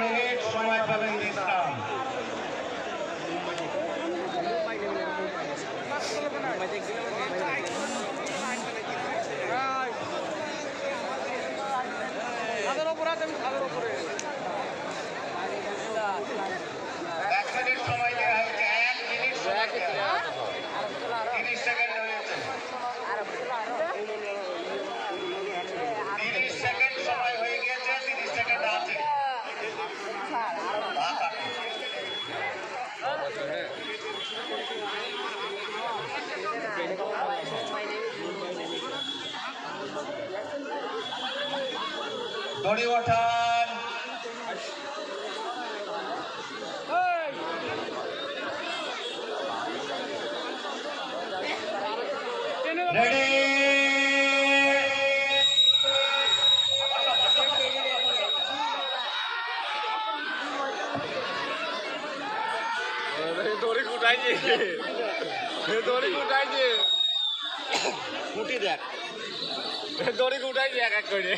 Minute সময় পাবেন বিশ্রাম। এক মিনিট সময় দেওয়া হয়েছে, 1 মিনিট সময় দেওয়া হয়েছে। 30 সেকেন্ড হয়েছে, 30 সেকেন্ড সময় হয়ে গেছে, 30 সেকেন্ড আছে। দড়ি ওঠান, রেডি। দড়ি কুটাইছে, দড়ি কুটাইছে, ফুটি দেখ, দড়ি কুটাইছে এক এক করে।